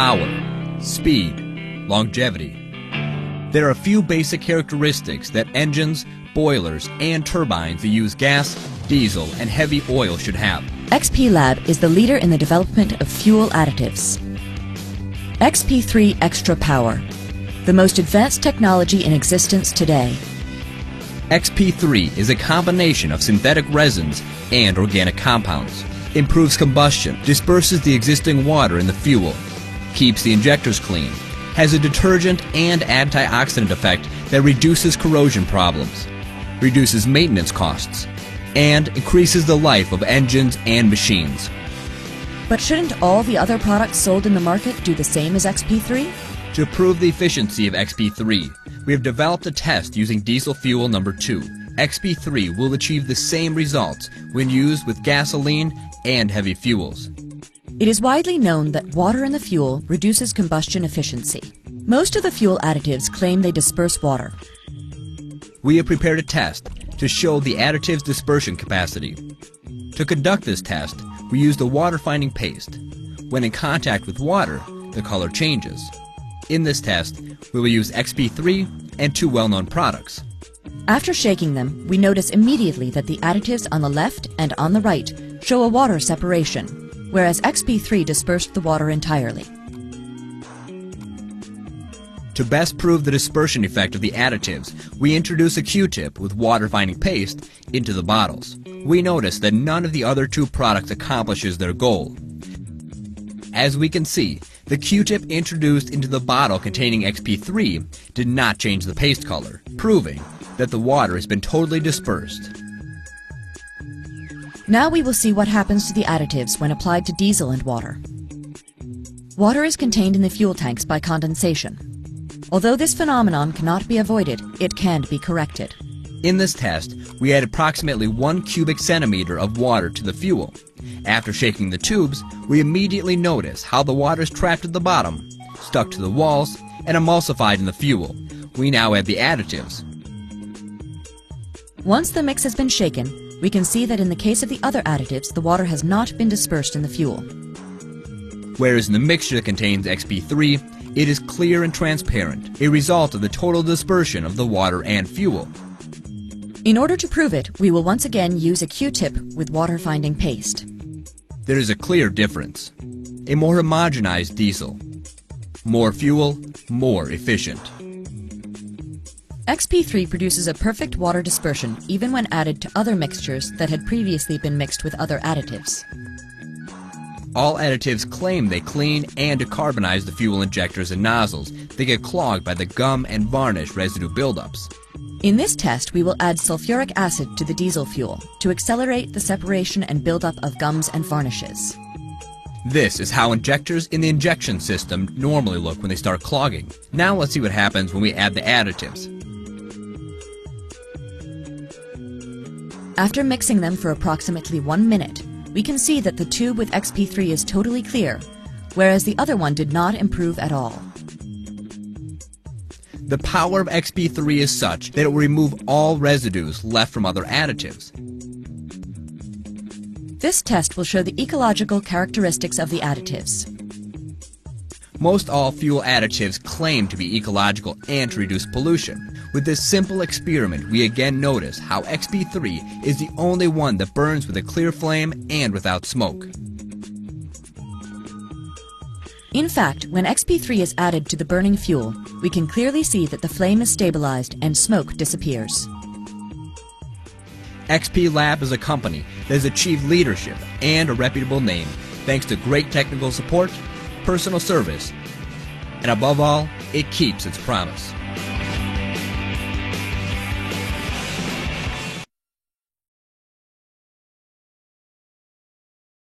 power, speed, longevity. There are a few basic characteristics that engines, boilers, and turbines that use gas, diesel, and heavy oil should have. XP Lab is the leader in the development of fuel additives. XP3 Extra Power, the most advanced technology in existence today. XP3 is a combination of synthetic resins and organic compounds. Improves combustion, disperses the existing water in the fuel, keeps the injectors clean, has a detergent and antioxidant effect that reduces corrosion problems, reduces maintenance costs, and increases the life of engines and machines. But shouldn't all the other products sold in the market do the same as XP3? To prove the efficiency of XP3, we have developed a test using diesel fuel number 2. XP3 will achieve the same results when used with gasoline and heavy fuels. It is widely known that water in the fuel reduces combustion efficiency. Most of the fuel additives claim they disperse water. We have prepared a test to show the additive's dispersion capacity. To conduct this test, we used a water-finding paste. When in contact with water, the color changes. In this test, we will use XP3 and 2 well-known products. After shaking them, we notice immediately that the additives on the left and on the right show a water separation, whereas XP3 dispersed the water entirely. To best prove the dispersion effect of the additives, we introduce a Q-tip with water-finding paste into the bottles. We notice that none of the other 2 products accomplishes their goal. As we can see, the Q-tip introduced into the bottle containing XP3 did not change the paste color, proving that the water has been totally dispersed. Now we will see what happens to the additives when applied to diesel and water. Water is contained in the fuel tanks by condensation. Although this phenomenon cannot be avoided, it can be corrected. In this test, we add approximately 1 cubic centimeter of water to the fuel. After shaking the tubes, we immediately notice how the water is trapped at the bottom, stuck to the walls, and emulsified in the fuel. We now add the additives. Once the mix has been shaken, we can see that in the case of the other additives, the water has not been dispersed in the fuel. Whereas in the mixture that contains XP3, it is clear and transparent, a result of the total dispersion of the water and fuel. In order to prove it, we will once again use a Q-tip with water-finding paste. There is a clear difference. A more homogenized diesel. More fuel, more efficient. XP3 produces a perfect water dispersion even when added to other mixtures that had previously been mixed with other additives. All additives claim they clean and decarbonize the fuel injectors and nozzles. They get clogged by the gum and varnish residue buildups. In this test, we will add sulfuric acid to the diesel fuel to accelerate the separation and buildup of gums and varnishes. This is how injectors in the injection system normally look when they start clogging. Now let's see what happens when we add the additives. After mixing them for approximately 1 minute, we can see that the tube with XP3 is totally clear, whereas the other one did not improve at all. The power of XP3 is such that it will remove all residues left from other additives. This test will show the ecological characteristics of the additives. Most all fuel additives claim to be ecological and to reduce pollution. With this simple experiment, we again notice how XP3 is the only one that burns with a clear flame and without smoke. In fact, when XP3 is added to the burning fuel, we can clearly see that the flame is stabilized and smoke disappears. XP Lab is a company that has achieved leadership and a reputable name thanks to great technical support, personal service, and above all, it keeps its promise.